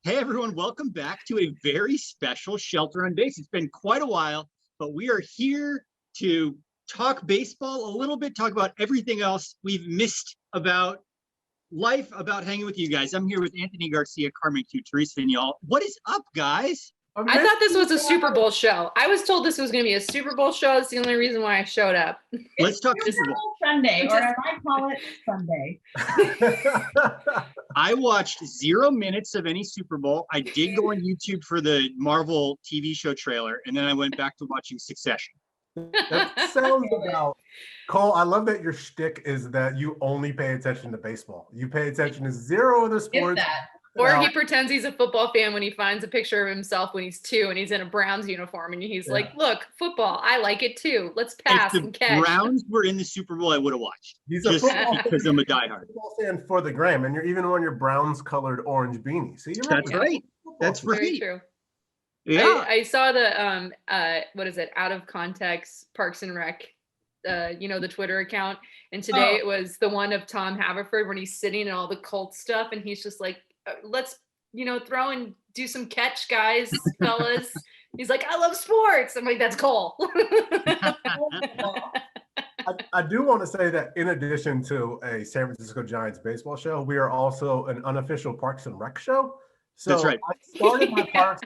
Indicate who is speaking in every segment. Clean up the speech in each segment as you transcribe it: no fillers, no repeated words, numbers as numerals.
Speaker 1: Hey everyone, welcome back to a very special Shelter on Base. It's been quite a while, but we are here to talk baseball a little bit, talk about everything else we've missed about life, about hanging with you guys. I'm here with Anthony Garcia, Carmen Kiew, Therese Vinal. What is up, guys?
Speaker 2: I thought this was a Super Bowl show. I was told this was going to be a Super Bowl show. That's the only reason why I showed up.
Speaker 1: Let's talk
Speaker 3: Super Bowl Sunday, or as I call it, Sunday.
Speaker 1: I watched 0 minutes of any Super Bowl. I did go on YouTube for the Marvel TV show trailer, and then I went back to watching Succession.
Speaker 4: That sounds about Cole. I love that your shtick is that you only pay attention to baseball. You pay attention to zero other sports.
Speaker 2: Or he pretends he's a football fan when he finds a picture of himself when he's 2 and he's in a Browns uniform and he's like, look, football, I like it too. Let's pass and catch.
Speaker 1: If the Browns were in the Super Bowl, I would have watched.
Speaker 4: He's a
Speaker 1: football because I'm a diehard
Speaker 4: football fan for the gram, and you're even on your Browns colored orange beanie. So you're
Speaker 1: That's right. That's right.
Speaker 2: Very true.
Speaker 1: Yeah.
Speaker 2: I saw the what is it, out of context Parks and Rec, the Twitter account, and today it was the one of Tom Haverford when he's sitting and all the cult stuff and he's just like, let's throw and do some catch, guys, fellas. He's like, I love sports. I'm like, that's Cole.
Speaker 4: I do want to say that in addition to a San Francisco Giants baseball show, we are also an unofficial Parks and Rec show. So
Speaker 1: that's right.
Speaker 4: I started my Parks.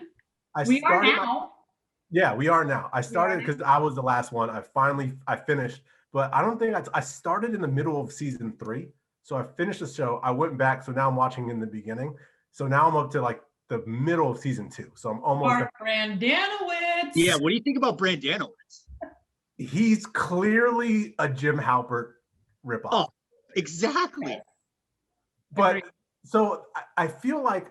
Speaker 3: We are now.
Speaker 4: Yeah, we are now. I started because I was the last one. I finished, but I don't think I started in the middle of season 3. So I finished the show. I went back. So now I'm watching in the beginning. So now I'm up to like the middle of season 2. So I'm almost.
Speaker 3: Mark Brandanowitz.
Speaker 1: Yeah. What do you think about Brandanowitz?
Speaker 4: He's clearly a Jim Halpert ripoff.
Speaker 1: Oh, exactly.
Speaker 4: But so I feel like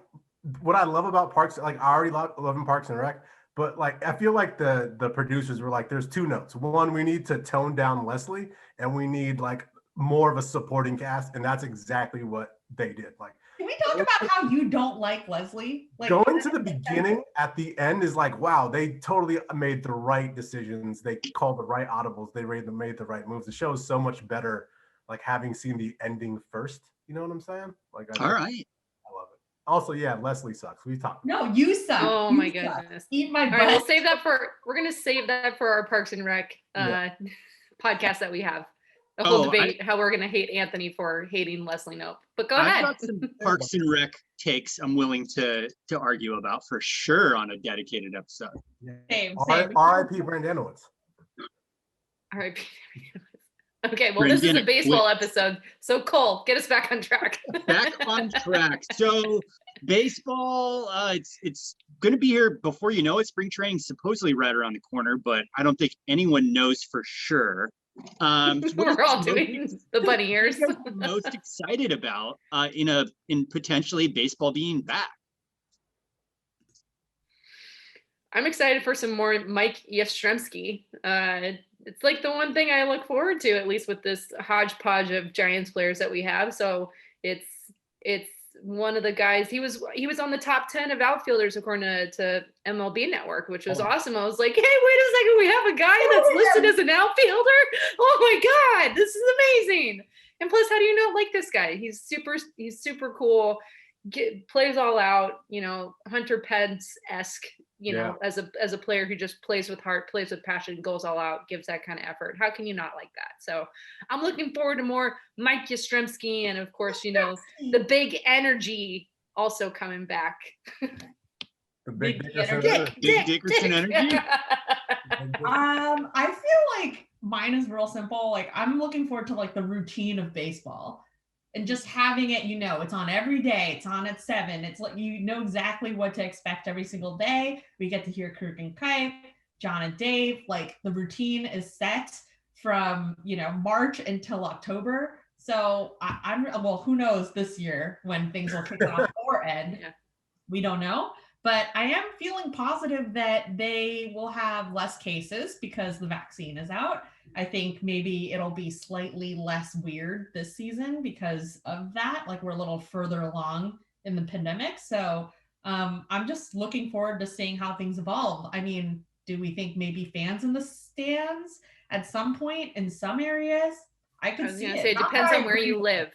Speaker 4: what I love about Parks, like I already love Parks and Rec, but like I feel like the producers were like, there's 2 notes. One, we need to tone down Leslie, and we need like more of a supporting cast, and that's exactly what they did. Like,
Speaker 3: can we talk about how you don't like Leslie? Like,
Speaker 4: going to the beginning at the end is like, wow, they totally made the right decisions. They called the right audibles. They made the right moves. The show is so much better, like having seen the ending first. You know what I'm saying? Like,
Speaker 1: All right.
Speaker 4: I love it. Also, yeah, Leslie sucks. We talked.
Speaker 3: No, you suck.
Speaker 2: Oh
Speaker 3: you
Speaker 2: my
Speaker 3: suck.
Speaker 2: goodness.
Speaker 3: Eat my butt.
Speaker 2: All right, we're gonna save that for our Parks and Rec podcast that we have. The whole debate, how we're going to hate Anthony for hating Leslie Knope. But go ahead.
Speaker 1: I've got some Parks and Rec takes I'm willing to argue about for sure on a dedicated episode.
Speaker 3: Same.
Speaker 4: R.I.P. Brandanowitz.
Speaker 2: R.I.P. Okay, well, this is a baseball episode. So, Cole, get us back on track.
Speaker 1: Back on track. So, baseball, it's going to be here before you know it. Spring training supposedly right around the corner, but I don't think anyone knows for sure.
Speaker 2: We're all doing the bunny ears.
Speaker 1: Most excited about in potentially baseball being back.
Speaker 2: I'm excited for some more Mike Yastrzemski. It's like the one thing I look forward to, at least with this hodgepodge of Giants players that we have. So it's one of the guys. He was on the top 10 of outfielders according to MLB Network, which was awesome. I was like, hey, wait a second, we have a guy that's listed as an outfielder. Oh my God, this is amazing. And plus, how do you not like this guy? He's super cool. Plays all out, Hunter Pence-esque, as a player who just plays with heart, plays with passion, goes all out, gives that kind of effort. How can you not like that? So I'm looking forward to more Mike Yastrzemski, and of course, the big energy also coming back.
Speaker 4: The big
Speaker 1: Dickerson energy.
Speaker 3: I feel like mine is real simple. Like, I'm looking forward to like the routine of baseball. And just having it, it's on every day. It's on at 7. It's like, you know exactly what to expect every single day. We get to hear Kirk and Kuiper, John and Dave. Like, the routine is set from, March until October. So well, who knows this year when things will kick off or end. Yeah. We don't know. But I am feeling positive that they will have less cases because the vaccine is out. I think maybe it'll be slightly less weird this season because of that. Like, we're a little further along in the pandemic. So I'm just looking forward to seeing how things evolve. I mean, do we think maybe fans in the stands at some point in some areas? I was
Speaker 2: going to say, it depends on where you live.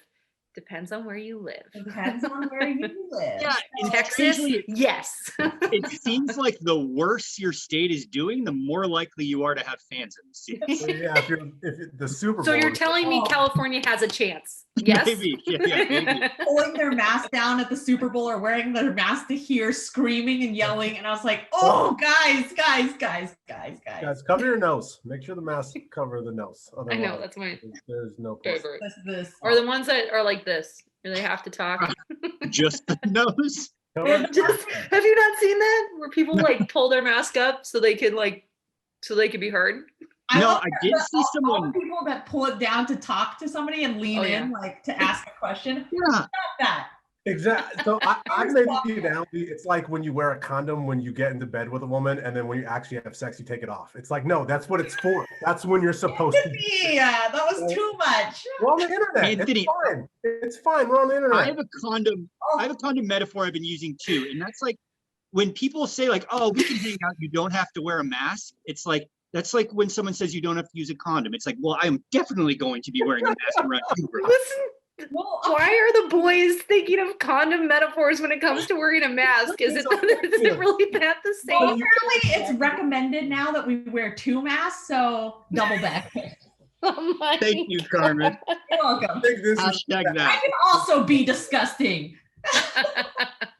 Speaker 2: Depends on where you live.
Speaker 3: Depends on where you live.
Speaker 1: Yeah, and
Speaker 2: Texas,
Speaker 1: strangely,
Speaker 2: yes.
Speaker 1: it seems like the worse your state is doing, the more likely you are to have fans in the seats.
Speaker 4: So, yeah, if the Super Bowl.
Speaker 2: So you're telling me
Speaker 3: Oh.
Speaker 2: California has a chance? Yes.
Speaker 1: Maybe. Yeah, maybe.
Speaker 3: Pulling their mask down at the Super Bowl or wearing their mask to hear screaming and yelling. And I was like, oh, guys.
Speaker 4: Guys, cover your nose. Make sure the mask cover the nose.
Speaker 2: I know, that's my
Speaker 4: There's no place.
Speaker 2: favorite.
Speaker 3: This.
Speaker 2: Or the ones that are like this, where they have to talk.
Speaker 1: Just the nose.
Speaker 4: Cover-
Speaker 2: Have you not seen that? Where people like pull their mask up so they can be heard?
Speaker 1: No,
Speaker 3: love
Speaker 1: I did see
Speaker 3: all
Speaker 1: someone.
Speaker 3: the people that pull it down to talk to somebody and lean
Speaker 2: Oh,
Speaker 3: in,
Speaker 2: yeah.
Speaker 3: like to ask a question.
Speaker 1: Yeah.
Speaker 3: Stop that.
Speaker 4: Exactly. So I made the analogy. It's like when you wear a condom when you get into bed with a woman, and then when you actually have sex, you take it off. It's like, no, that's what it's for. That's when you're supposed to.
Speaker 3: Yeah, that was too much.
Speaker 4: We're on the internet.
Speaker 1: Anthony,
Speaker 4: it's fine. It's fine. We're on the internet.
Speaker 1: I have a condom metaphor I've been using too. And that's like when people say like, oh, we can hang out, you don't have to wear a mask. It's like, that's like when someone says you don't have to use a condom. It's like, well, I'm definitely going to be wearing a mask around you.
Speaker 2: Listen,
Speaker 3: Well,
Speaker 2: why are the boys thinking of condom metaphors when it comes to wearing a mask? Is it really that the
Speaker 3: well,
Speaker 2: same?
Speaker 3: apparently it's recommended now that we wear 2 masks, so double back.
Speaker 2: Oh my
Speaker 1: Thank you, Carmen.
Speaker 3: You're welcome.
Speaker 4: I think this is
Speaker 1: Hashtag
Speaker 3: I
Speaker 1: that.
Speaker 3: can also be disgusting.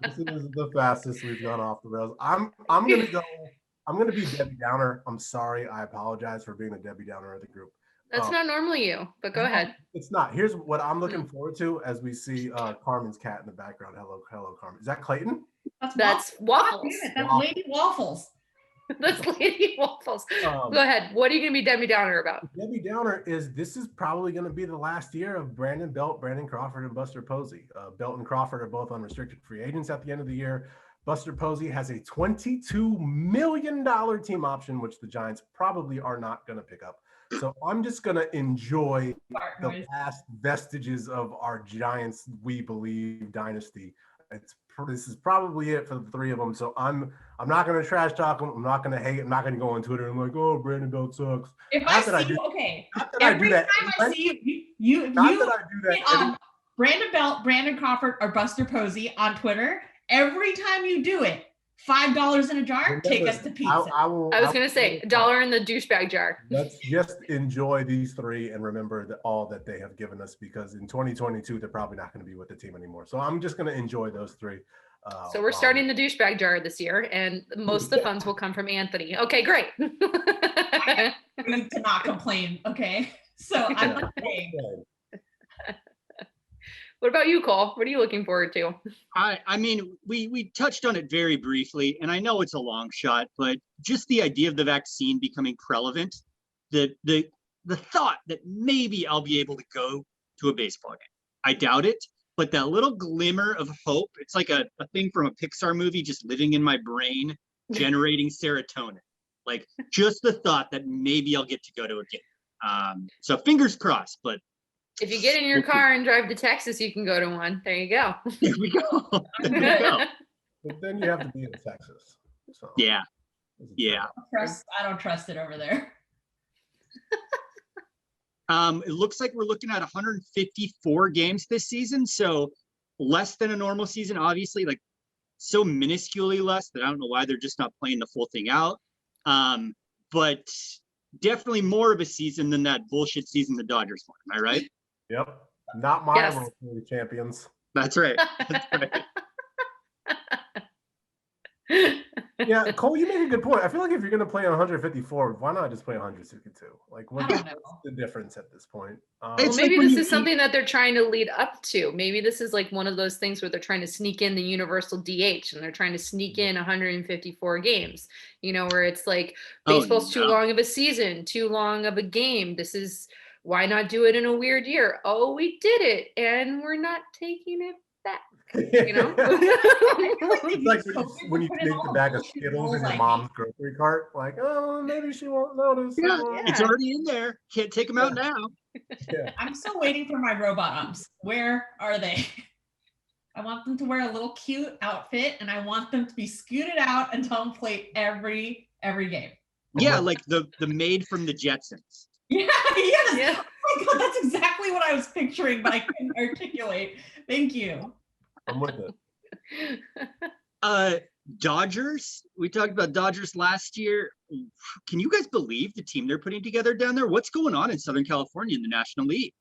Speaker 4: This is the fastest we've gone off the rails. I'm gonna be Debbie Downer. I'm sorry. I apologize for being the Debbie Downer of the group.
Speaker 2: That's not normally you, but go ahead.
Speaker 4: It's not. Here's what I'm looking forward to as we see Carmen's cat in the background. Hello, Carmen. Is that Clayton?
Speaker 2: That's waffles.
Speaker 3: That's Lady Waffles.
Speaker 2: That's Lady Waffles.
Speaker 4: Um,
Speaker 2: Go ahead. What are you going to be Debbie Downer about?
Speaker 4: Debbie Downer this is probably going to be the last year of Brandon Belt, Brandon Crawford, and Buster Posey. Belt and Crawford are both unrestricted free agents at the end of the year. Buster Posey has a $22 million team option, which the Giants probably are not going to pick up. So I'm just going to enjoy the last vestiges of our Giants, we believe, dynasty. This is probably it for the 3 of them. So I'm not going to trash talk them. I'm not going to hate. I'm not going to go on Twitter and like, oh, Brandon Belt sucks.
Speaker 3: If
Speaker 4: Not
Speaker 3: I
Speaker 4: that I
Speaker 3: see
Speaker 4: do-
Speaker 3: you, okay.
Speaker 4: Not that I do
Speaker 3: Every
Speaker 4: that.
Speaker 3: time I see you
Speaker 4: Not that I do that.
Speaker 3: hit on Brandon Belt, Brandon Crawford, or Buster Posey on Twitter, every time you do it, $5 in a jar, take us to pizza.
Speaker 2: I was going to say $1 in the douchebag jar.
Speaker 4: Let's just enjoy these 3 and remember all that they have given us, because in 2022 they're probably not going to be with the team anymore. So I'm just going to enjoy those 3.
Speaker 2: So we're starting the douchebag jar this year, and most of the funds will come from Anthony. Okay, great.
Speaker 3: I need to not complain, okay? So I'm not saying.
Speaker 2: What about you, Cole? What are you looking forward to?
Speaker 1: I mean, we touched on it very briefly, and I know it's a long shot, but just the idea of the vaccine becoming prevalent, the thought that maybe I'll be able to go to a baseball game. I doubt it, but that little glimmer of hope, it's like a thing from a Pixar movie just living in my brain, generating serotonin. Like just the thought that maybe I'll get to go to a game. So fingers crossed, but
Speaker 2: If you get in your car and drive to Texas, you can go to one. There you go.
Speaker 1: there we go. There we go.
Speaker 4: But then you have to be in Texas. So
Speaker 1: Yeah. Yeah.
Speaker 3: I don't trust it over there.
Speaker 1: It looks like we're looking at 154 games this season, so less than a normal season, obviously, like so minusculely less that I don't know why they're just not playing the full thing out. But definitely more of a season than that bullshit season the Dodgers won. Am I right?
Speaker 4: Yep. Not my
Speaker 2: Yes.
Speaker 4: World Series champions.
Speaker 1: That's right. That's right.
Speaker 4: Yeah, Cole, you make a good point. I feel like if you're going to play on 154, why not just play 162? Like,
Speaker 3: I
Speaker 4: what's
Speaker 3: don't know.
Speaker 4: the difference at this point?
Speaker 2: Well,
Speaker 1: It's
Speaker 2: maybe
Speaker 1: like when
Speaker 2: this
Speaker 1: you
Speaker 2: is something that they're trying to lead up to. Maybe this is like one of those things where they're trying to sneak in the universal DH and they're trying to sneak in 154 games, where it's like baseball's too
Speaker 1: no.
Speaker 2: long of a season, too long of a game. This is why not do it in a weird year? Oh, we did it and we're not taking it back.
Speaker 4: It's like when you take the bag of Skittles in your mom's grocery cart, like, oh, maybe she won't notice.
Speaker 1: Yeah,
Speaker 3: Yeah.
Speaker 1: it's already in there. Can't take them out now.
Speaker 4: Yeah.
Speaker 3: I'm still waiting for my robot arms. Where are they? I want them to wear a little cute outfit, and I want them to be scooted out and tell them to play every game.
Speaker 1: Yeah, like the maid from the Jetsons.
Speaker 3: Yeah, yes.
Speaker 2: Yeah.
Speaker 3: my God, that's exactly what I was picturing, but I couldn't articulate. Thank you.
Speaker 4: I'm with it.
Speaker 1: Dodgers. We talked about Dodgers last year. Can you guys believe the team they're putting together down there? What's going on in Southern California in the National League?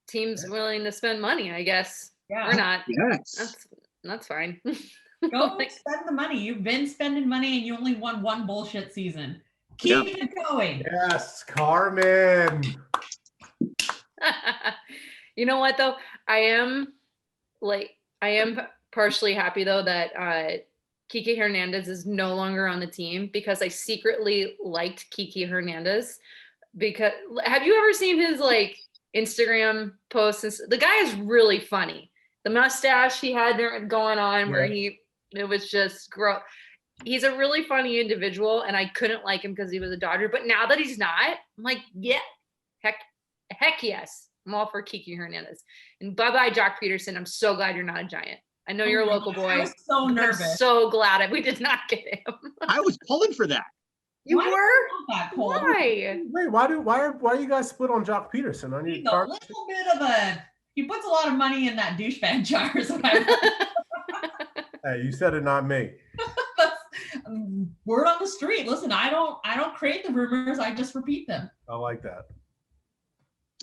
Speaker 2: Teams willing to spend money, I guess.
Speaker 3: Yeah.
Speaker 2: Or not.
Speaker 1: Yes.
Speaker 2: That's fine.
Speaker 3: Go spend the money. You've been spending money and you only won one bullshit season. Keep it going.
Speaker 4: Yes, Carmen.
Speaker 2: You know what though? I am partially happy though that Kiki Hernandez is no longer on the team, because I secretly liked Kiki Hernandez. Because have you ever seen his like Instagram posts? The guy is really funny. The mustache he had there going on where it was just gross. He's a really funny individual, and I couldn't like him because he was a Dodger. But now that he's not, I'm like, yeah, heck yes. I'm all for Kiki Hernandez. And bye-bye, Jock Peterson. I'm so glad you're not a Giant. I know you're a local boy.
Speaker 3: I was so nervous.
Speaker 2: I'm so glad we did not get him.
Speaker 1: I was pulling for that.
Speaker 2: You
Speaker 3: Why do
Speaker 2: were?
Speaker 3: you want that, Cole?
Speaker 2: Why?
Speaker 4: Wait, why are you guys split on Jock Peterson? I
Speaker 3: He's
Speaker 4: need
Speaker 3: a little bit of he puts a lot of money in that douchebag jar. Is what I
Speaker 4: Hey, you said it, not me.
Speaker 3: word on the street. Listen, I don't create the rumors. I just repeat them.
Speaker 4: I like that.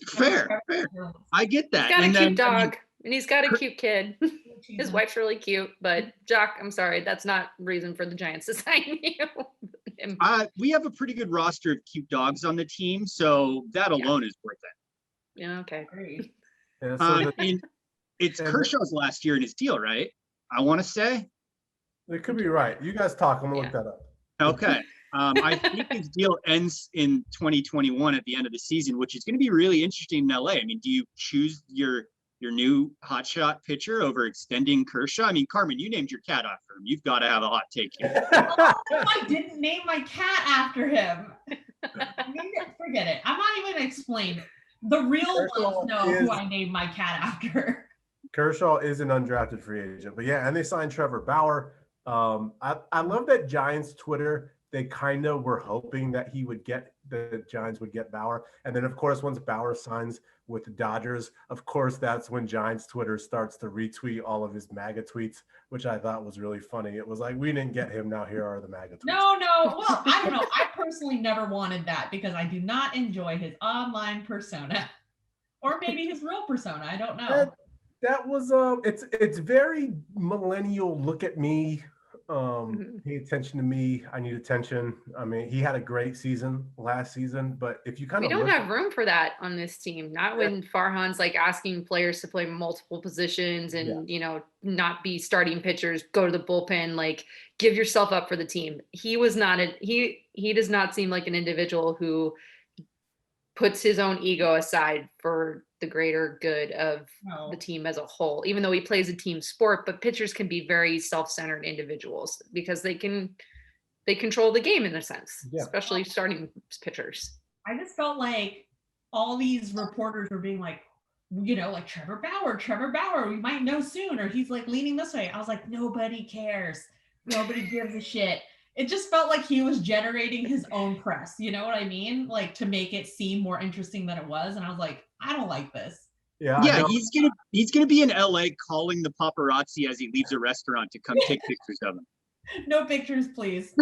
Speaker 1: Fair. I get that.
Speaker 2: He's got
Speaker 1: And
Speaker 2: a
Speaker 1: then,
Speaker 2: cute dog, and he's got a cute kid. His wife's really cute, but Jock, I'm sorry, that's not reason for the Giants to sign you.
Speaker 1: we have a pretty good roster of cute dogs on the team, so that alone is worth it.
Speaker 2: Yeah, okay.
Speaker 3: Agreed.
Speaker 4: Yeah, so
Speaker 1: And it's Kershaw's last year in his deal, right? I want to say.
Speaker 4: it could be right. You guys talk. I'm gonna look that up.
Speaker 1: Okay. I think his deal ends in 2021 at the end of the season, which is going to be really interesting in LA. I mean, do you choose your new hotshot pitcher over extending Kershaw? I mean, Carmen, you named your cat after him. You've got to have a hot take here.
Speaker 3: I didn't name my cat after him. Forget it. I'm not even going to explain. The real ones know who I named my cat after.
Speaker 4: Kershaw is an undrafted free agent, but yeah, and they signed Trevor Bauer. I love that Giants Twitter, they kind of were hoping that the Giants would get Bauer. And then of course, once Bauer signs with the Dodgers, of course, that's when Giants Twitter starts to retweet all of his MAGA tweets, which I thought was really funny. It was like, we didn't get him. Now here are the MAGA tweets.
Speaker 3: No. Well, I don't know. I personally never wanted that because I do not enjoy his online persona, or maybe his real persona. I don't know.
Speaker 4: That was it's very millennial. Look at me, pay attention to me. I need attention. I mean, he had a great season last season, but if you
Speaker 2: We don't have room for that on this team. Not when Farhan's like asking players to play multiple positions and not be starting pitchers, go to the bullpen, like give yourself up for the team. He was not he does not seem like an individual who puts his own ego aside for the greater good of the team as a whole, even though he plays a team sport. But pitchers can be very self-centered individuals because they control the game in a sense, especially starting pitchers.
Speaker 3: I just felt like all these reporters were being like, like Trevor Bauer, we might know soon, or he's like leaning this way. I was like, nobody cares. Nobody gives a shit. It just felt like he was generating his own press. You know what I mean? Like to make it seem more interesting than it was. And I was like, I don't like this.
Speaker 1: Yeah, he's gonna be in LA calling the paparazzi as he leaves a restaurant to come take pictures of him.
Speaker 3: No pictures, please.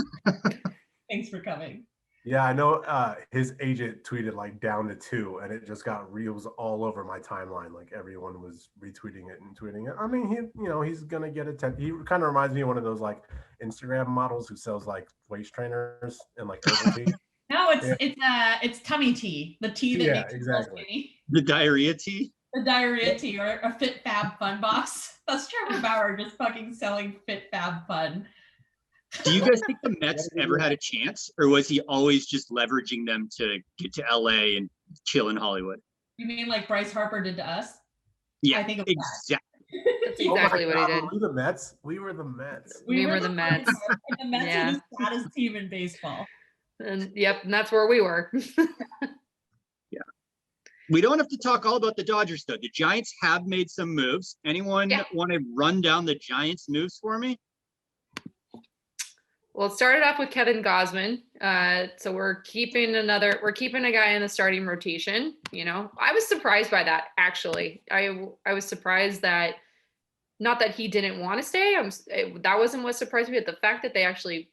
Speaker 3: Thanks for coming.
Speaker 4: Yeah, I know his agent tweeted like down to 2, and it just got reels all over my timeline. Like everyone was retweeting it and tweeting it. I mean, he's gonna get attention. He kind of reminds me of one of those like Instagram models who sells like waist trainers and like herbal tea.
Speaker 3: No, it's tummy tea. The tea that makes you feel skinny.
Speaker 1: The diarrhea tea.
Speaker 3: The diarrhea tea, or a Fit Fab Fun box. That's Trevor Bauer just fucking selling Fit Fab Fun.
Speaker 1: Do you guys think the Mets ever had a chance, or was he always just leveraging them to get to LA and chill in Hollywood?
Speaker 3: You mean like Bryce Harper did to us?
Speaker 1: Yeah,
Speaker 3: I think it was
Speaker 2: exactly. That's exactly what he did.
Speaker 4: Were we the Mets? We were the Mets.
Speaker 2: We were the Mets.
Speaker 3: And the Mets are the saddest team in baseball.
Speaker 2: And that's where we were.
Speaker 1: Yeah. We don't have to talk all about the Dodgers, though. The Giants have made some moves. Anyone want to run down the Giants' moves for me?
Speaker 2: Well, it started off with Kevin Gosman. So we're keeping a guy in the starting rotation. You know, I was surprised by that, actually. I was surprised that, not that he didn't want to stay. That wasn't what surprised me, but the fact that they actually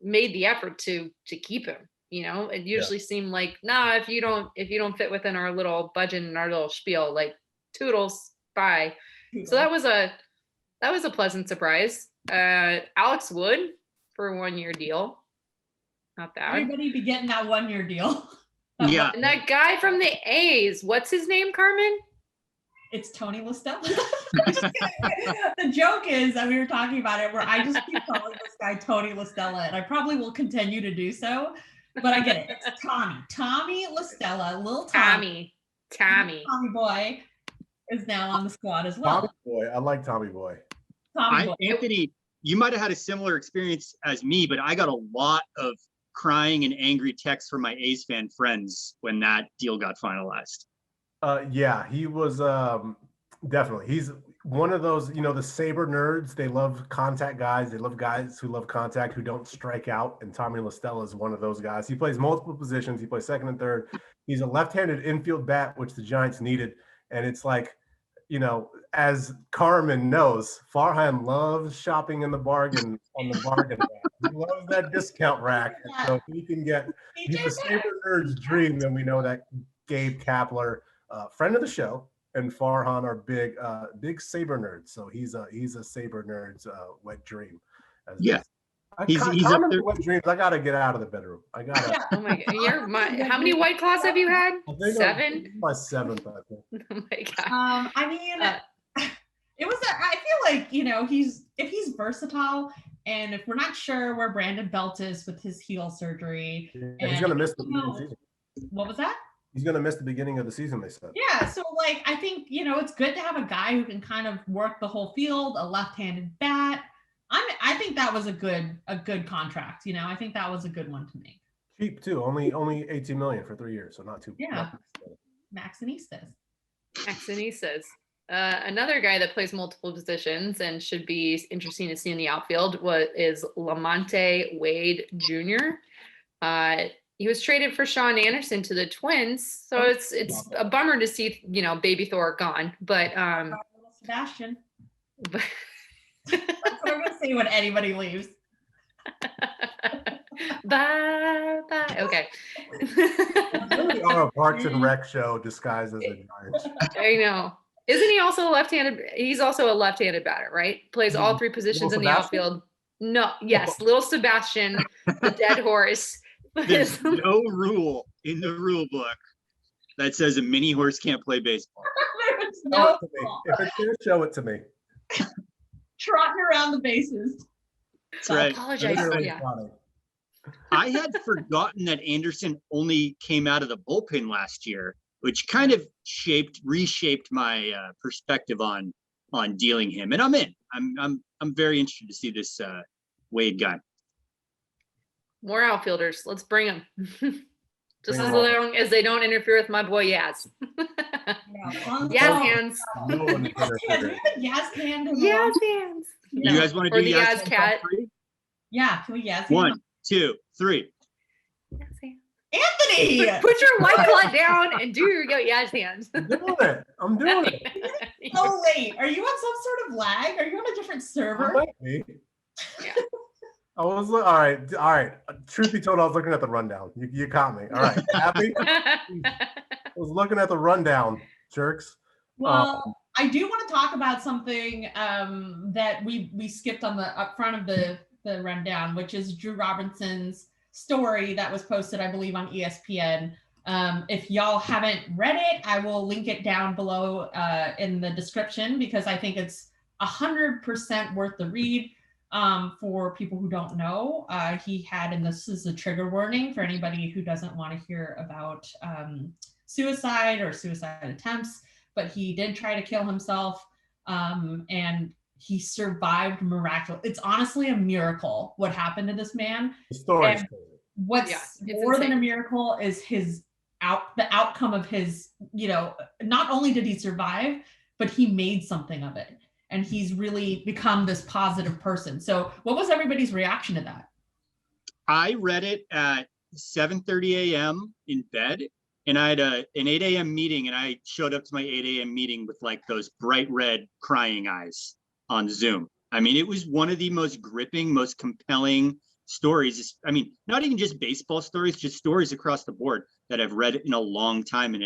Speaker 2: made the effort to keep him. You know, it usually seemed like, nah, if you don't fit within our little budget and our little spiel, like, toodles, bye. So that was a pleasant surprise. Alex Wood for a 1-year deal. Not bad.
Speaker 3: Everybody be getting that 1-year deal.
Speaker 1: Yeah.
Speaker 2: And that guy from the A's, what's his name, Carmen?
Speaker 3: It's Tony LaStella. The joke is that we were talking about it where I just keep calling this guy Tony LaStella, and I probably will continue to do so. But I get it. It's Tommy LaStella, little Tommy boy is now on the squad as well.
Speaker 4: Tommy boy, I like Tommy boy.
Speaker 1: Anthony, you might have had a similar experience as me, but I got a lot of crying and angry texts from my A's fan friends when that deal got finalized.
Speaker 4: Yeah, he was definitely. He's one of those, the Sabre nerds. They love contact guys. They love guys who love contact, who don't strike out. And Tommy LaStella is one of those guys. He plays multiple positions. He plays second and third. He's a left-handed infield bat, which the Giants needed. And it's like, as Carmen knows, Farhan loves shopping in the bargain on the bargain rack. He loves that discount rack. And so if he can get, he's a Sabre nerd's dream, then we know that Gabe Kapler, friend of the show, and Farhan are big Sabre nerds. So he's a Sabre nerd's wet dream.
Speaker 1: Yeah.
Speaker 4: He's up there. Wet dreams. I gotta get out of the bedroom. I gotta.
Speaker 2: Oh my God! How many White Claws have you had? 7.
Speaker 4: My 7th, I think.
Speaker 2: Oh my God!
Speaker 3: I mean, it was. I feel like if he's versatile, and if we're not sure where Brandon Belt is with his heel surgery,
Speaker 4: and he's gonna miss the season.
Speaker 3: What was that?
Speaker 4: He's going to miss the beginning of the season, they said.
Speaker 3: Yeah, so I think, it's good to have a guy who can kind of work the whole field, a left-handed bat. I think that was a good contract. I think that was a good one to make.
Speaker 4: Cheap too, only $18 million for 3 years, so not too.
Speaker 3: Yeah, Maxinistas.
Speaker 2: Another guy that plays multiple positions and should be interesting to see in the outfield is Lamonte Wade Jr. He was traded for Sean Anderson to the Twins, so it's a bummer to see Baby Thor gone. But
Speaker 3: Sebastian. That's what I'm gonna say when anybody leaves.
Speaker 2: Bye bye. Okay.
Speaker 4: We are a Parks and Rec show disguised as a Giants.
Speaker 2: I know. Isn't he also a left-handed? He's also a left-handed batter, right? Plays all 3 positions in the outfield. No, yes, little Sebastian, the dead horse.
Speaker 1: There's no rule in the rule book that says a mini horse can't play baseball.
Speaker 4: If it's here, show it to me.
Speaker 3: Trotting around the bases.
Speaker 1: That's right.
Speaker 2: I apologize. Yeah.
Speaker 1: I had forgotten that Anderson only came out of the bullpen last year, which kind of reshaped my perspective on dealing him. And I'm in. I'm very interested to see this Wade guy.
Speaker 2: More outfielders. Let's bring them. Just as long as they don't interfere with my boy Yaz. Yaz hands.
Speaker 3: Yaz hand.
Speaker 2: Yaz hands.
Speaker 1: You guys want to do
Speaker 2: Yaz cat?
Speaker 3: Yeah, can we Yaz?
Speaker 1: 1, 2, 3.
Speaker 3: Anthony,
Speaker 2: put your white claw down and do your Yaz hands.
Speaker 4: I'm doing it.
Speaker 3: So late. Are you on some sort of lag? Are you on a different server?
Speaker 4: I might be.
Speaker 2: Yeah.
Speaker 4: I was all right. Truth be told, I was looking at the rundown. You caught me. All right, happy? I was looking at the rundown, jerks.
Speaker 3: Well, I do want to talk about something that we skipped on the up front of the rundown, which is Drew Robinson's story that was posted, I believe, on ESPN. If y'all haven't read it, I will link it down below in the description because I think it's 100% worth the read. For people who don't know, he had, and this is a trigger warning for anybody who doesn't want to hear about suicide or suicide attempts, but he did try to kill himself and he survived miraculously. It's honestly a miracle what happened to this man.
Speaker 4: The story's crazy.
Speaker 3: What's more than a miracle is the outcome of his, not only did he survive, but he made something of it. And he's really become this positive person. So what was everybody's reaction to that?
Speaker 1: I read it at 7:30 a.m. in bed, and I had an 8 a.m. meeting, and I showed up to my 8 a.m. meeting with like those bright red crying eyes on Zoom. I mean, it was one of the most gripping, most compelling stories. I mean, not even just baseball stories, just stories across the board that I've read in a long time. And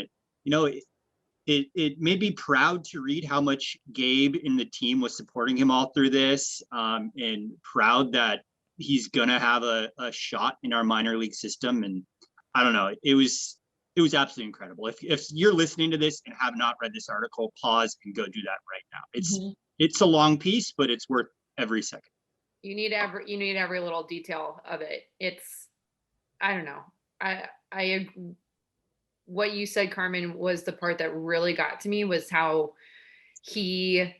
Speaker 1: it made me proud to read how much Gabe and the team was supporting him all through this, and proud that he's gonna have a shot in our minor league system. And I don't know, it was absolutely incredible. If you're listening to this and have not read this article, pause and go do that right now. It's a long piece, but it's worth every second.
Speaker 2: You need every little detail of it. I don't know. What you said, Carmen, was the part that really got to me, was how he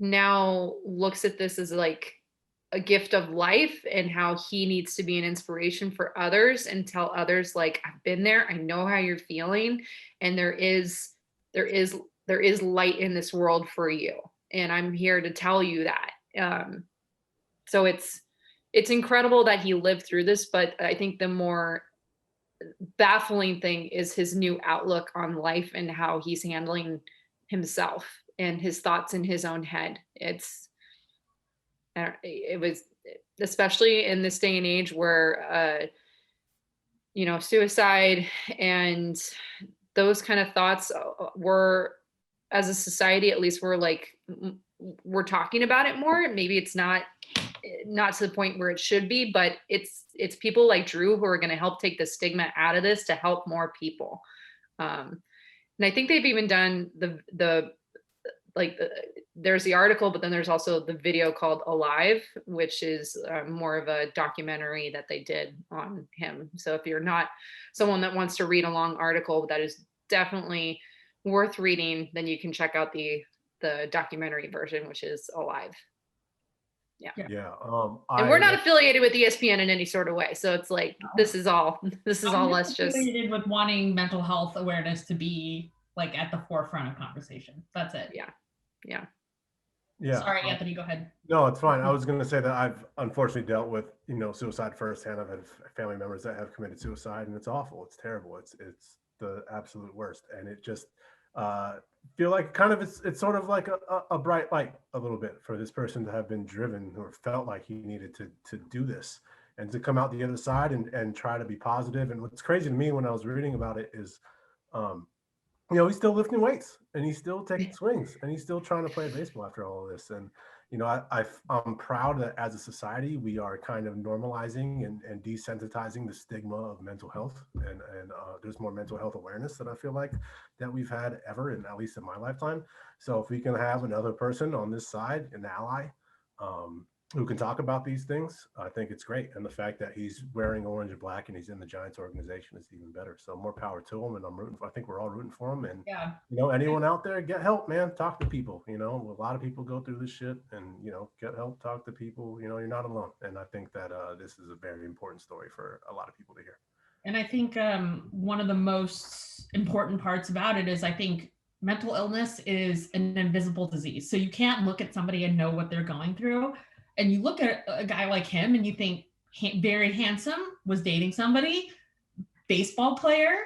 Speaker 2: now looks at this as like a gift of life, and how he needs to be an inspiration for others and tell others, like, I've been there, I know how you're feeling, and there is light in this world for you, and I'm here to tell you that. So it's incredible that he lived through this, but I think the more baffling thing is his new outlook on life and how he's handling himself and his thoughts in his own head. It was, especially in this day and age where suicide and those kind of thoughts were, as a society, at least, we're talking about it more. Maybe it's not to the point where it should be, but it's people like Drew who are going to help take the stigma out of this to help more people. And I think they've even done there's the article, but then there's also the video called Alive, which is more of a documentary that they did on him. So if you're not someone that wants to read a long article that is definitely worth reading, then you can check out the documentary version, which is Alive. Yeah. And we're not affiliated with ESPN in any sort of way. So it's like, this is all us just
Speaker 3: affiliated with wanting mental health awareness to be like at the forefront of conversation. That's it.
Speaker 2: Yeah.
Speaker 3: Sorry, Anthony, go ahead.
Speaker 4: No, it's fine. I was going to say that I've unfortunately dealt with, suicide firsthand. I've had family members that have committed suicide, and it's awful. It's terrible. It's the absolute worst. And it just feel like kind of it's sort of like a bright light a little bit for this person to have been driven or felt like he needed to do this and to come out the other side and try to be positive. And what's crazy to me when I was reading about it is, he's still lifting weights and he's still taking swings and he's still trying to play baseball after all of this. And, I'm proud that as a society, we are kind of normalizing and desensitizing the stigma of mental health. And there's more mental health awareness that I feel like that we've had ever, at least in my lifetime. So if we can have another person on this side, an ally, who can talk about these things, I think it's great. And the fact that he's wearing orange and black and he's in the Giants organization is even better. So more power to him. And I think we're all rooting for him. And, anyone out there, get help, man. Talk to people. A lot of people go through this shit and, get help, talk to people. You're not alone. And I think that this is a very important story for a lot of people to hear.
Speaker 3: And I think one of the most important parts about it is I think mental illness is an invisible disease. So you can't look at somebody and know what they're going through. And you look at a guy like him and you think very handsome, was dating somebody, baseball player,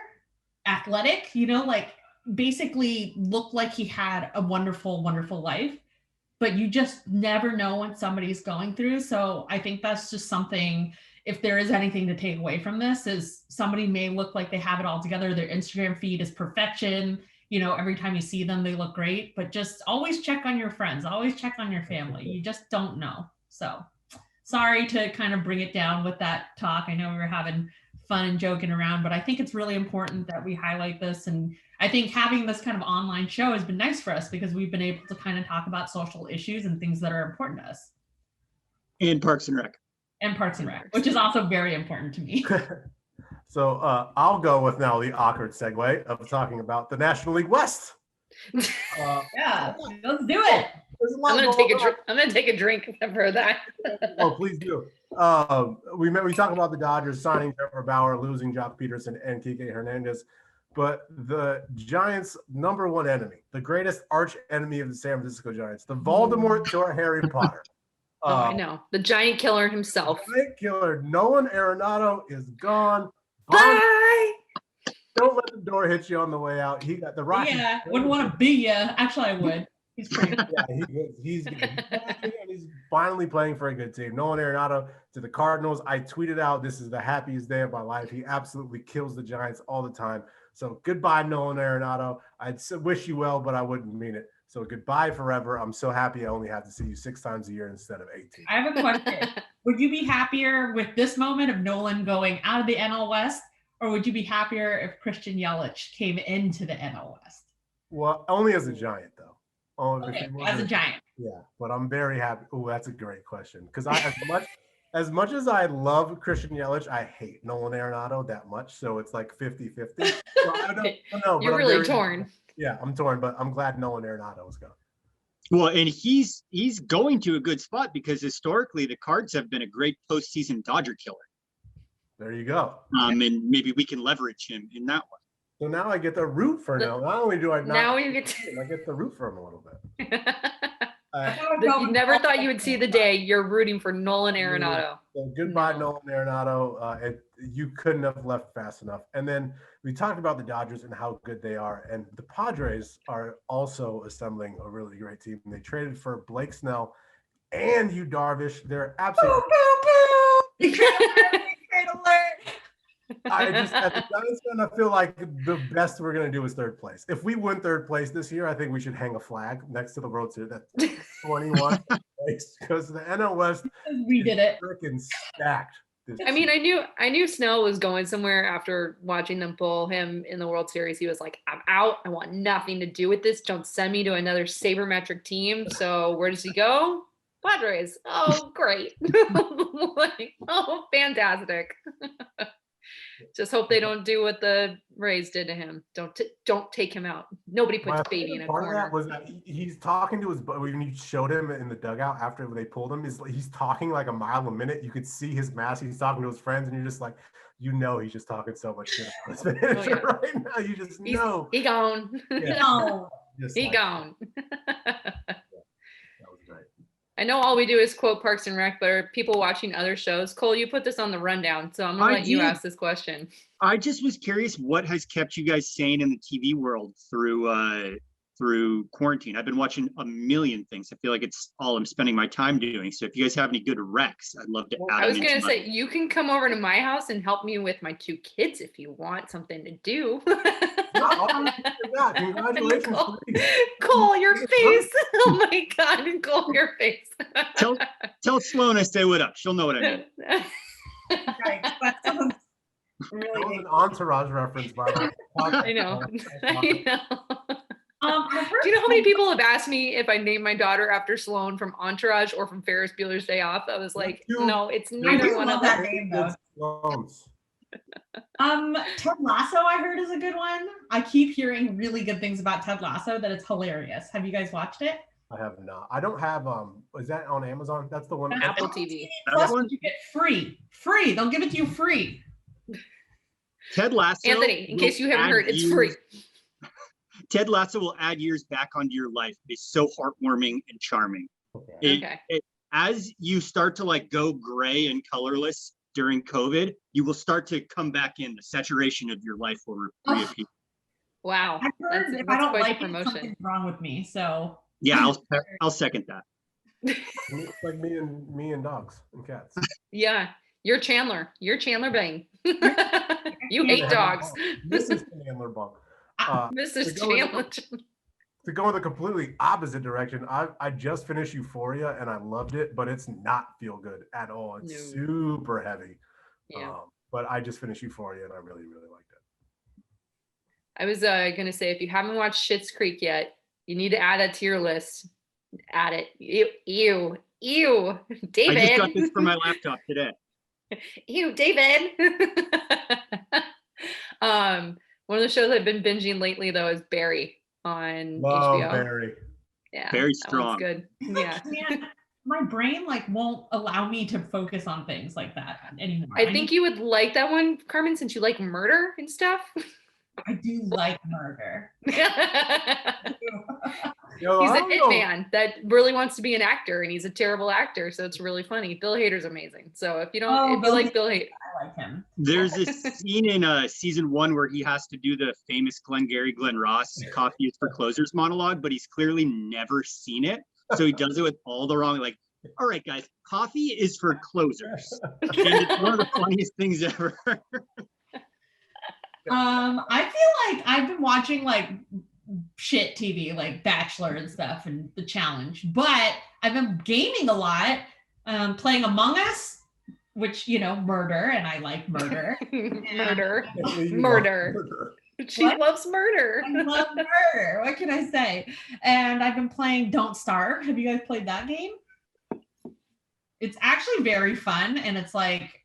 Speaker 3: athletic, basically looked like he had a wonderful, wonderful life, but you just never know what somebody's going through. So I think that's just something, if there is anything to take away from this, is somebody may look like they have it all together. Their Instagram feed is perfection. Every time you see them, they look great, but just always check on your friends, always check on your family. You just don't know. So sorry to kind of bring it down with that talk. I know we were having fun and joking around, but I think it's really important that we highlight this. And I think having this kind of online show has been nice for us because we've been able to kind of talk about social issues and things that are important to us.
Speaker 1: And Parks and Rec.
Speaker 3: And Parks and Rec, which is also very important to me.
Speaker 4: So I'll go with now the awkward segue of talking about the National League West.
Speaker 3: Yeah, let's do it.
Speaker 2: I'm gonna take a drink for that.
Speaker 4: Oh, please do. We talk about the Dodgers signing Trevor Bauer, losing Jock Peterson and Kike Hernandez, but the Giants' number one enemy, the greatest arch enemy of the San Francisco Giants, the Voldemort to our Harry Potter,
Speaker 2: I know. The giant killer himself.
Speaker 4: Giant killer. Nolan Arenado is gone.
Speaker 2: Bye.
Speaker 4: Don't let the door hit you on the way out. He got the Rockies.
Speaker 3: Yeah, wouldn't want to be you. Actually, I would. He's pretty.
Speaker 4: Yeah, he's finally playing for a good team. Nolan Arenado to the Cardinals. I tweeted out, "This is the happiest day of my life." He absolutely kills the Giants all the time. So goodbye, Nolan Arenado. I'd wish you well, but I wouldn't mean it. So goodbye forever. I'm so happy I only have to see you 6 times a year instead of 18.
Speaker 3: I have a question. Would you be happier with this moment of Nolan going out of the NL West, or would you be happier if Christian Yelich came into the NL West?
Speaker 4: Well, only as a Giant, though.
Speaker 3: Okay, as a Giant.
Speaker 4: Yeah, but I'm very happy. Oh, that's a great question. Because as much as I love Christian Yelich, I hate Nolan Arenado that much. So it's like 50-50. So I don't know.
Speaker 2: You're really torn.
Speaker 4: Yeah, I'm torn, but I'm glad Nolan Arenado is gone.
Speaker 1: Well, and he's going to a good spot because historically the Cards have been a great postseason Dodger killer.
Speaker 4: There you go.
Speaker 1: And maybe we can leverage him in that one.
Speaker 4: So now I get to root for him. Not only do I not,
Speaker 2: now you get to...
Speaker 4: I get to root for him a little bit.
Speaker 2: You never thought you would see the day you're rooting for Nolan Arenado.
Speaker 4: So goodbye, Nolan Arenado. You couldn't have left fast enough. And then we talked about the Dodgers and how good they are. And the Padres are also assembling a really great team. They traded for Blake Snell and Yu Darvish. They're absolutely. I just, as a Giants fan, I feel like the best we're going to do is third place. If we win third place this year, I think we should hang a flag next to the World Series. That's 21 place because the NL West
Speaker 3: we did it
Speaker 4: freaking stacked.
Speaker 2: I mean, I knew Snell was going somewhere after watching them pull him in the World Series. He was like, "I'm out. I want nothing to do with this. Don't send me to another sabermetric team." So where does he go? Padres. Oh, great. Like, oh, fantastic. Just hope they don't do what the Rays did to him. Don't take him out. Nobody puts baby in a corner.
Speaker 4: Part of that was that he's talking to his buddy. When you showed him in the dugout after they pulled him, he's talking like a mile a minute. You could see his mask. He's talking to his friends, and you're just like, he's just talking so much shit about his manager right now. You just know.
Speaker 2: He gone.
Speaker 4: Yeah.
Speaker 3: No.
Speaker 2: He gone.
Speaker 4: That was great.
Speaker 2: I know all we do is quote Parks and Rec, but are people watching other shows? Cole, you put this on the rundown, so I'm going to let you ask this question.
Speaker 1: I just was curious what has kept you guys sane in the TV world through quarantine. I've been watching a million things. I feel like it's all I'm spending my time doing. So if you guys have any good recs, I'd love to add them.
Speaker 2: I was going to say, you can come over to my house and help me with my 2 kids if you want something to do.
Speaker 4: Congratulations.
Speaker 2: Cole, your face. Oh my God, Cole, your face.
Speaker 1: Tell Sloan I say what up. She'll know what I mean.
Speaker 3: Right. Really
Speaker 4: that was an Entourage reference, by the way.
Speaker 2: I know. I know.
Speaker 3: Do
Speaker 2: you know how many people have asked me if I named my daughter after Sloan from Entourage or from Ferris Bueller's Day Off? I was like, no, it's neither one of
Speaker 3: that
Speaker 2: them.
Speaker 3: name though. Ted Lasso, I heard, is a good one. I keep hearing really good things about Ted Lasso, that it's hilarious. Have you guys watched it?
Speaker 4: I have not. I don't have is that on Amazon? That's the one.
Speaker 2: Apple TV.
Speaker 3: Plus, you get free. They'll give it to you free.
Speaker 1: Ted Lasso.
Speaker 2: Anthony, in case you haven't heard, it's free.
Speaker 1: Ted Lasso will add years back onto your life. It's so heartwarming and charming.
Speaker 2: Okay.
Speaker 1: As you start to like go gray and colorless during COVID, you will start to come back in. The saturation of your life will reappear.
Speaker 2: Wow.
Speaker 3: I've heard
Speaker 2: That's
Speaker 3: if I don't
Speaker 2: quite
Speaker 3: like
Speaker 2: the
Speaker 3: it,
Speaker 2: promotion.
Speaker 3: something's wrong with me. So
Speaker 1: Yeah, I'll second that.
Speaker 4: It's like me and dogs and cats.
Speaker 2: Yeah. You're Chandler. You're Chandler Bing. You hate dogs.
Speaker 4: Mrs. Chandler Bunk.
Speaker 2: Mrs. Chandler.
Speaker 4: To go in the completely opposite direction, I just finished Euphoria and I loved it, but it's not feel good at all. It's super heavy.
Speaker 2: Yeah.
Speaker 4: But I just finished Euphoria and I really, really liked it.
Speaker 2: I was going to say, if you haven't watched Schitt's Creek yet, you need to add that to your list. Add it. Ew. David.
Speaker 1: I just got this for my laptop today.
Speaker 2: Ew, David. One of the shows I've been binging lately, though, is Barry on HBO.
Speaker 4: Barry.
Speaker 2: Yeah,
Speaker 1: very
Speaker 2: that
Speaker 1: strong.
Speaker 2: one's good. Yeah.
Speaker 3: Man, my brain won't allow me to focus on things like that anymore.
Speaker 2: I think you would like that one, Carmen, since you like murder and stuff.
Speaker 3: I do like murder.
Speaker 4: Yo,
Speaker 2: He's
Speaker 4: I
Speaker 2: a
Speaker 4: don't know.
Speaker 2: hitman that really wants to be an actor, and he's a terrible actor, so it's really funny. Bill Hader's amazing. So if you like Bill Hader,
Speaker 3: I like him.
Speaker 1: There's this scene in season 1 where he has to do the famous Glengarry Glen Ross "Coffee is for Closers" monologue, but he's clearly never seen it, so he does it with all the wrong. Like, all right, guys, coffee is for closers, and it's one of the funniest things ever.
Speaker 3: I feel like I've been watching like shit TV, like Bachelor and stuff, and The Challenge. But I've been gaming a lot, playing Among Us, which murder, and I like murder.
Speaker 2: murder. She
Speaker 3: What?
Speaker 2: loves murder.
Speaker 3: I love murder. What can I say? And I've been playing Don't Starve. Have you guys played that game? It's actually very fun, and it's like,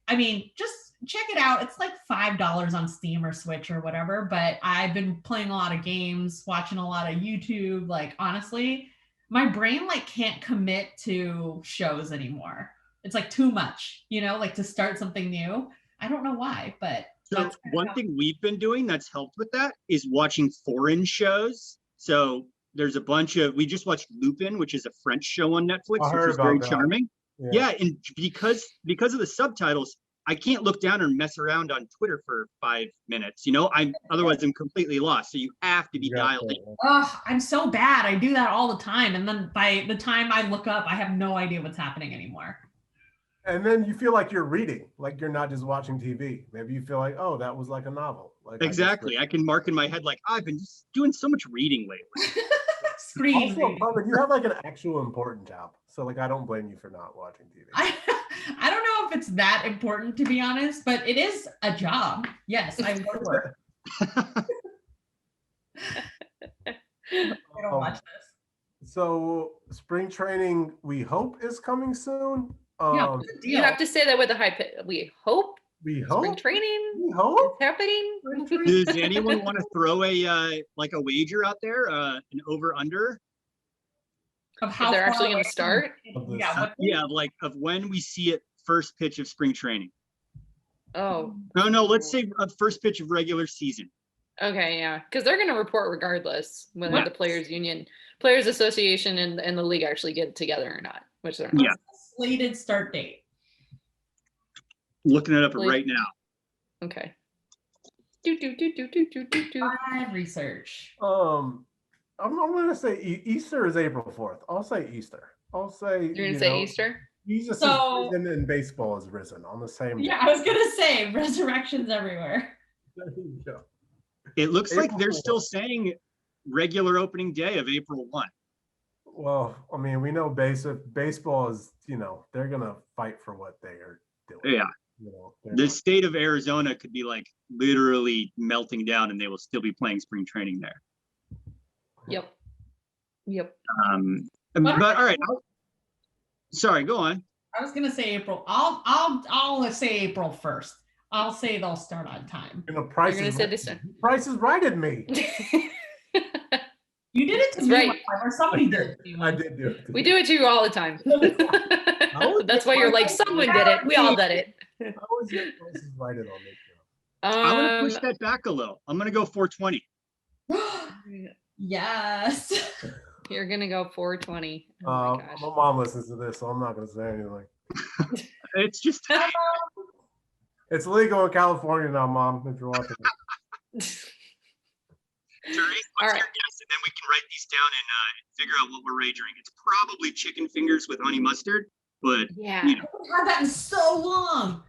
Speaker 3: just check it out. It's like $5 on Steam or Switch or whatever, but I've been playing a lot of games, watching a lot of YouTube. Like, honestly, my brain like can't commit to shows anymore. It's like too much, like to start something new. I don't know why, but
Speaker 1: So one thing we've been doing that's helped with that is watching foreign shows. So there's a bunch of, we just watched Lupin, which is a French show on Netflix, which is very charming. Yeah, and because of the subtitles, I can't look down and mess around on Twitter for 5 minutes. Otherwise I'm completely lost. So you have to be dialed in.
Speaker 3: Oh, I'm so bad. I do that all the time. And then by the time I look up, I have no idea what's happening anymore.
Speaker 4: And then you feel like you're reading, like you're not just watching TV. Maybe you feel like, oh, that was like a novel. Like
Speaker 1: Exactly. I can mark in my head like, I've been just doing so much reading lately.
Speaker 3: Screen.
Speaker 4: Also, Carmen, you have like an actual important job. So like, I don't blame you for not watching TV.
Speaker 3: I don't know if it's that important, to be honest, but it is a job. Yes, I work. I don't watch this.
Speaker 4: So spring training, we hope, is coming soon.
Speaker 2: You have to say that with a high pitch. We hope.
Speaker 4: We hope.
Speaker 2: Spring training.
Speaker 4: We hope.
Speaker 2: It's happening.
Speaker 1: Does anyone want to throw a like a wager out there, an over under?
Speaker 3: Of how
Speaker 2: they're actually
Speaker 3: far
Speaker 2: going to start?
Speaker 1: Of when we see it first pitch of spring training.
Speaker 2: Oh.
Speaker 1: No, let's say a first pitch of regular season.
Speaker 2: Okay, yeah, because they're going to report regardless whether the Players Association and the league actually get together or not, which they're not.
Speaker 1: Yeah.
Speaker 3: Slated start date.
Speaker 1: Looking it up right now.
Speaker 2: Okay.
Speaker 3: Live research.
Speaker 4: I'm going to say Easter is April 4th. I'll say Easter. I'll say.
Speaker 2: You're going to say Easter?
Speaker 4: Jesus is risen and baseball is risen on the same day.
Speaker 3: Yeah, I was going to say resurrections everywhere.
Speaker 4: There you go.
Speaker 1: It looks
Speaker 4: April
Speaker 1: like they're
Speaker 4: 4th.
Speaker 1: still saying regular opening day of April 1.
Speaker 4: Well, we know baseball is, they're going to fight for what they are doing.
Speaker 1: Yeah. The state of Arizona could be like literally melting down and they will still be playing spring training there.
Speaker 2: Yep.
Speaker 1: But all right. Sorry, go on.
Speaker 3: I was gonna say April. I'll say April 1st. I'll say they'll start on time.
Speaker 4: Price is righted me.
Speaker 3: You did it to me,
Speaker 2: right.
Speaker 3: Or somebody did it to you.
Speaker 4: I did do it.
Speaker 2: We do it to you all the time. That's why you're like, someone did it. We all did it.
Speaker 4: I always get prices righted on this show.
Speaker 1: I'm going to push that back a little. I'm going to go 420.
Speaker 3: Yes.
Speaker 2: You're going to go 420. Oh my gosh.
Speaker 4: My mom listens to this, so I'm not going to say anything.
Speaker 1: It's just.
Speaker 4: It's legal in California now, Mom, if you're watching.
Speaker 1: Therese, what's your guess? And then we can write these down and figure out what we're wagering. It's probably chicken fingers with honey mustard, but
Speaker 2: yeah.
Speaker 3: I haven't had that in so long.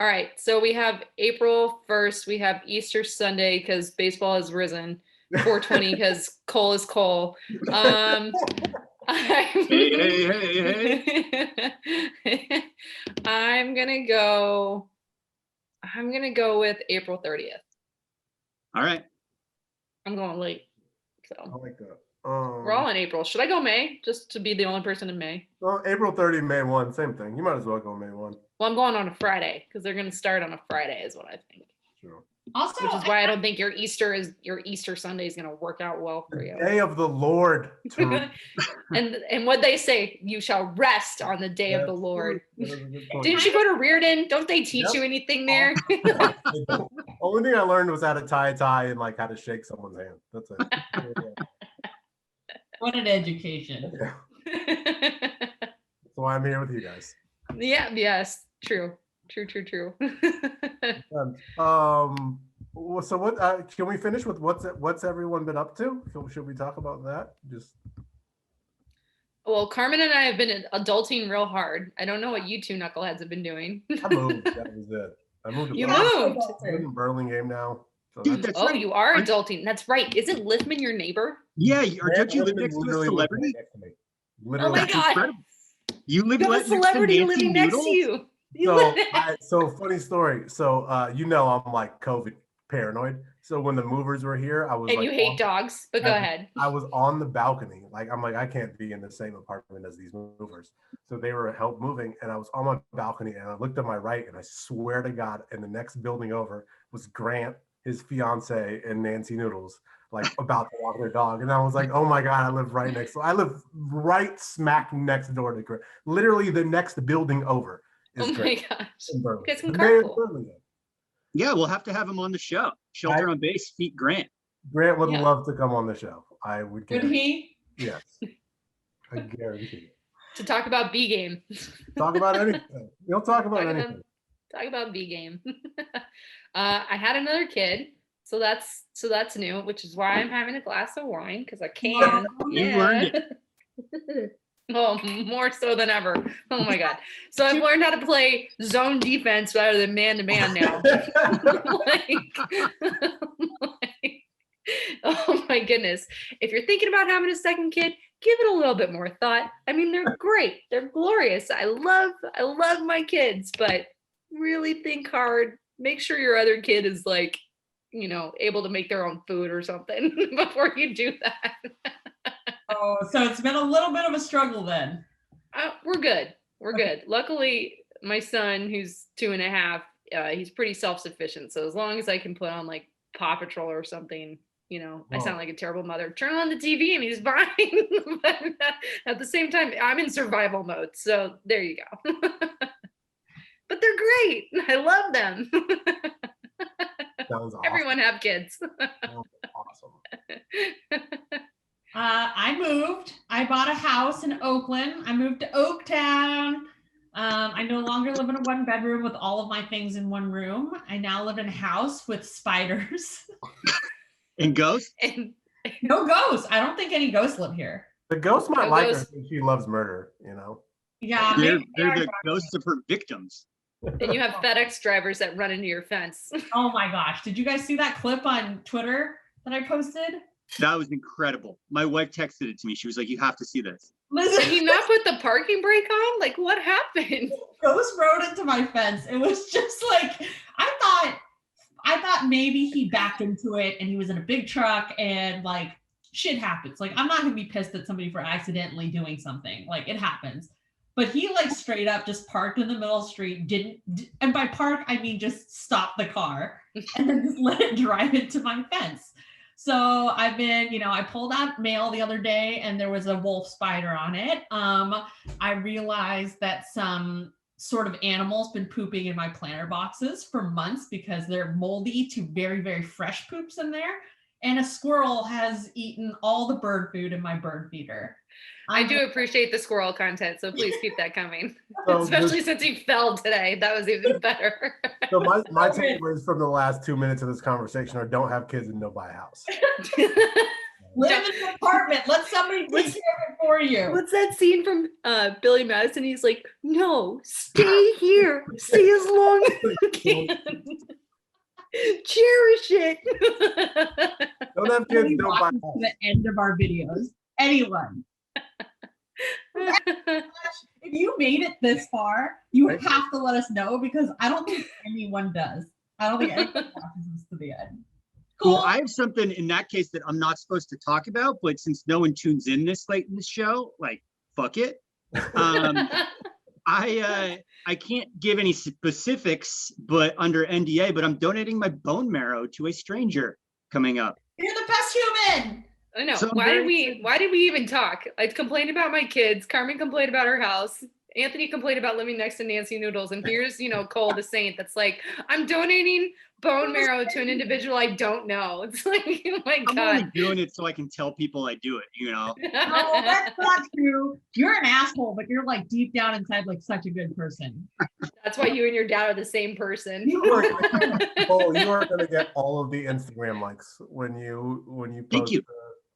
Speaker 2: All right. So we have April 1st. We have Easter Sunday because baseball has risen. 420 because coal is coal. Hey. I'm gonna go with April 30th.
Speaker 1: All right.
Speaker 2: I'm going late. So
Speaker 4: I like that.
Speaker 2: we're all in April. Should I go May just to be the only person in May?
Speaker 4: Well, April 30, May 1, same thing. You might as well go May 1.
Speaker 2: Well, I'm going on a Friday because they're going to start on a Friday is what I think.
Speaker 4: Sure.
Speaker 3: Also,
Speaker 2: Which is why I don't think your Easter Sunday is going to work out well for you.
Speaker 4: Day of the Lord.
Speaker 2: and what they say, you shall rest on the day of the Lord.
Speaker 4: Didn't
Speaker 2: you go to Reardon? Don't they teach you anything there?
Speaker 4: Only thing I learned was how to tie a tie and like how to shake someone's hand. That's it.
Speaker 3: What an education.
Speaker 4: That's why I'm here with you guys.
Speaker 2: Yeah, yes, true.
Speaker 4: So what can we finish with what's everyone been up to? Should we talk about that?
Speaker 2: Well, Carmen and I have been adulting real hard. I don't know what you two knuckleheads have been doing.
Speaker 4: I moved. That was it. I moved to
Speaker 2: You
Speaker 4: Burlingame.
Speaker 2: moved.
Speaker 4: I live in Burlingame now. So
Speaker 1: Dude, that's
Speaker 2: Oh,
Speaker 1: right.
Speaker 2: you are adulting. That's right. Isn't Liftman your neighbor?
Speaker 1: Yeah, or don't you live
Speaker 4: Literally
Speaker 1: next to a
Speaker 4: lives
Speaker 1: celebrity?
Speaker 4: next to me.
Speaker 2: Oh
Speaker 4: Literally.
Speaker 2: my God.
Speaker 1: Incredible. You live
Speaker 2: You have a
Speaker 1: next to
Speaker 2: celebrity
Speaker 1: Nancy
Speaker 2: living next to
Speaker 1: Noodles?
Speaker 2: you.
Speaker 4: So funny story. So I'm like COVID paranoid. So when the movers were here, I was
Speaker 2: And
Speaker 4: like,
Speaker 2: you hate dogs, but go ahead.
Speaker 4: I was on the balcony. I'm like, I can't be in the same apartment as these movers. So they were help moving, and I was on my balcony, and I looked to my right, and I swear to God, in the next building over was Grant, his fiance, and Nancy Noodles, like about to walk their dog. And I was like, oh my God, I live right smack next door to Grant. Literally the next building over is
Speaker 2: Oh my
Speaker 4: Grant.
Speaker 2: gosh. Get some
Speaker 4: The mayor of
Speaker 2: carpool.
Speaker 4: Burlingame.
Speaker 1: Yeah, we'll have to have him on the show. Shelter on base, feet Grant.
Speaker 4: Grant would
Speaker 2: Yeah.
Speaker 4: love to come on the show. I would
Speaker 3: Could
Speaker 4: guarantee.
Speaker 3: he?
Speaker 4: Yes. I guarantee.
Speaker 2: To talk about B game.
Speaker 4: Talk about anything. You'll talk about anything.
Speaker 2: Talk about B game. I had another kid, so that's new, which is why I'm having a glass of wine because I can.
Speaker 1: You learned it.
Speaker 2: Oh, more so than ever. Oh my God. So I've learned how to play zone defense rather than man to man now. Oh my goodness. If you're thinking about having a second kid, give it a little bit more thought. I mean, they're great. They're glorious. I love my kids, but really think hard. Make sure your other kid is like, able to make their own food or something before you do that.
Speaker 3: Oh, so it's been a little bit of a struggle then.
Speaker 2: We're good. Luckily, my son, who's 2.5, he's pretty self-sufficient. So as long as I can put on like Paw Patrol or something, I sound like a terrible mother. Turn on the TV and he's fine. But at the same time, I'm in survival mode. So there you go. But they're great. I love them.
Speaker 4: Sounds awesome.
Speaker 2: Everyone have kids.
Speaker 4: Awesome.
Speaker 3: I moved. I bought a house in Oakland. I moved to Oaktown. I no longer live in a 1-bedroom with all of my things in one room. I now live in a house with spiders.
Speaker 1: And ghosts?
Speaker 2: And
Speaker 3: No ghosts. I don't think any ghosts live here.
Speaker 4: The ghost might
Speaker 2: No
Speaker 4: like her
Speaker 2: ghost.
Speaker 4: because she loves murder,
Speaker 3: Yeah,
Speaker 1: They're
Speaker 3: maybe they are
Speaker 1: the
Speaker 3: driving.
Speaker 1: ghosts of her victims.
Speaker 2: you have FedEx drivers that run into your fence.
Speaker 3: Oh my gosh. Did you guys see that clip on Twitter that I posted?
Speaker 1: That was incredible. My wife texted it to me. She was like, you have to see this.
Speaker 2: Did
Speaker 3: Listen,
Speaker 2: he not put the parking brake on? Like, what happened?
Speaker 3: ghost rode into my fence. It was just like, I thought maybe he backed into it and he was in a big truck and like shit happens. Like, I'm not gonna be pissed at somebody for accidentally doing something. Like, it happens. But he like straight up just parked in the middle of the street, and by park, I mean just stop the car and then just let it drive into my fence. So I've been, I pulled out mail the other day and there was a wolf spider on it. I realized that some sort of animal's been pooping in my planter boxes for months because they're moldy to very, very fresh poops in there. And a squirrel has eaten all the bird food in my bird feeder.
Speaker 2: I do appreciate the squirrel content, so please keep that coming.
Speaker 4: So
Speaker 2: Especially since he fell today. That was even better.
Speaker 4: So my takeaways from the last 2 minutes of this conversation are: don't have kids and don't buy a house.
Speaker 3: Live in an apartment. Let somebody take care of it for you.
Speaker 2: What's that scene from Billy Madison? He's like, no, stay here. Stay as long as you can. Cherish it.
Speaker 4: Don't have kids,
Speaker 3: Somebody
Speaker 4: don't buy a
Speaker 3: watches
Speaker 4: house.
Speaker 3: to the end of our videos. Anyone. If you made it this far, you
Speaker 4: Thank you.
Speaker 3: have to let us know because I don't think anyone does. I don't think anyone watches this to the end.
Speaker 1: Cool. I have something in that case that I'm not supposed to talk about, but since no one tunes in this late in the show, like, fuck it. I can't give any specifics, but under NDA, but I'm donating my bone marrow to a stranger coming up.
Speaker 3: You're the best human.
Speaker 2: I know.
Speaker 1: So I'm
Speaker 2: Why
Speaker 1: very
Speaker 2: did we
Speaker 1: excited.
Speaker 2: even talk? I complained about my kids. Carmen complained about her house. Anthony complained about living next to Nancy Noodles, and here's, Cole the Saint that's like, I'm donating bone marrow to an individual I don't know. It's like, oh my
Speaker 1: I'm
Speaker 2: God.
Speaker 1: only doing it so I can tell people I do it,
Speaker 3: No, that's not true. You're an asshole, but you're like deep down inside like such a good person.
Speaker 2: That's why you and your dad are the same person.
Speaker 4: You are gonna get all of the Instagram likes when you post.
Speaker 1: Thank you.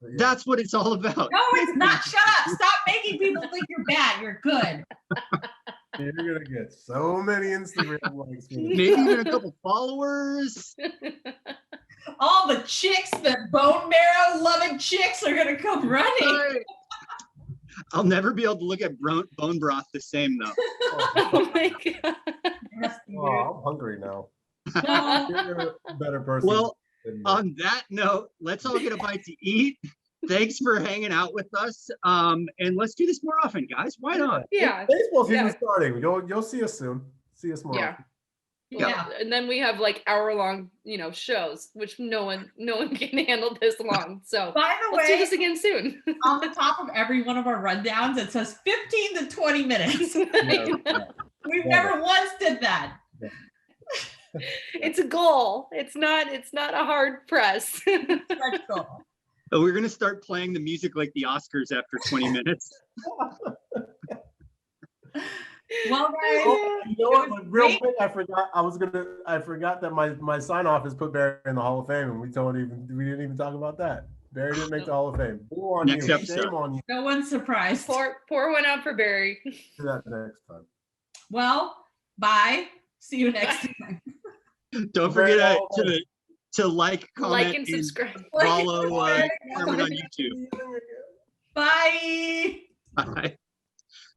Speaker 4: Yeah.
Speaker 1: That's what it's all about.
Speaker 3: No, it's not. Shut up. Stop making people think you're bad. You're good.
Speaker 4: You're gonna get so many Instagram likes.
Speaker 1: Maybe even a couple followers.
Speaker 3: All the chicks, the bone marrow loving chicks are gonna come running.
Speaker 1: Right. I'll never be able to look at bone broth the same though.
Speaker 2: Oh my God.
Speaker 4: Oh, I'm hungry now.
Speaker 3: No.
Speaker 4: You're a better person.
Speaker 1: Well,
Speaker 4: than me.
Speaker 1: on that note, let's all get a bite to eat. Thanks for hanging out with us. And let's do this more often, guys. Why not?
Speaker 2: Yeah.
Speaker 4: Baseball season
Speaker 2: Yeah.
Speaker 4: starting. You'll see us soon. See us more.
Speaker 2: Yeah.
Speaker 4: often.
Speaker 3: Yeah.
Speaker 2: And then we have like hour-long, shows, which no one can handle this long. So
Speaker 3: By the
Speaker 2: let's do
Speaker 3: way,
Speaker 2: this again soon.
Speaker 3: on the top of every one of our rundowns, it says 15 to 20 minutes.
Speaker 4: Yeah.
Speaker 3: We've never once did that.
Speaker 2: It's a goal. It's not a hard press.
Speaker 3: Let's go.
Speaker 1: So we're gonna start playing the music like the Oscars after 20 minutes.
Speaker 3: Well, guys,
Speaker 4: Oh, you know what?
Speaker 3: was
Speaker 4: Real
Speaker 3: great.
Speaker 4: quick, I forgot that my sign off is put Barry in the Hall of Fame, and we didn't even talk about that. Barry didn't make the Hall of Fame. Boo on
Speaker 1: Next
Speaker 4: you.
Speaker 1: episode.
Speaker 4: Shame on you.
Speaker 3: No one's surprised.
Speaker 2: pour one out for Barry.
Speaker 4: Do that next time.
Speaker 3: Well, bye. See you next time.
Speaker 1: Don't forget to like, comment,
Speaker 2: Like and subscribe.
Speaker 1: follow Carmen on YouTube.
Speaker 3: Bye.
Speaker 1: Bye.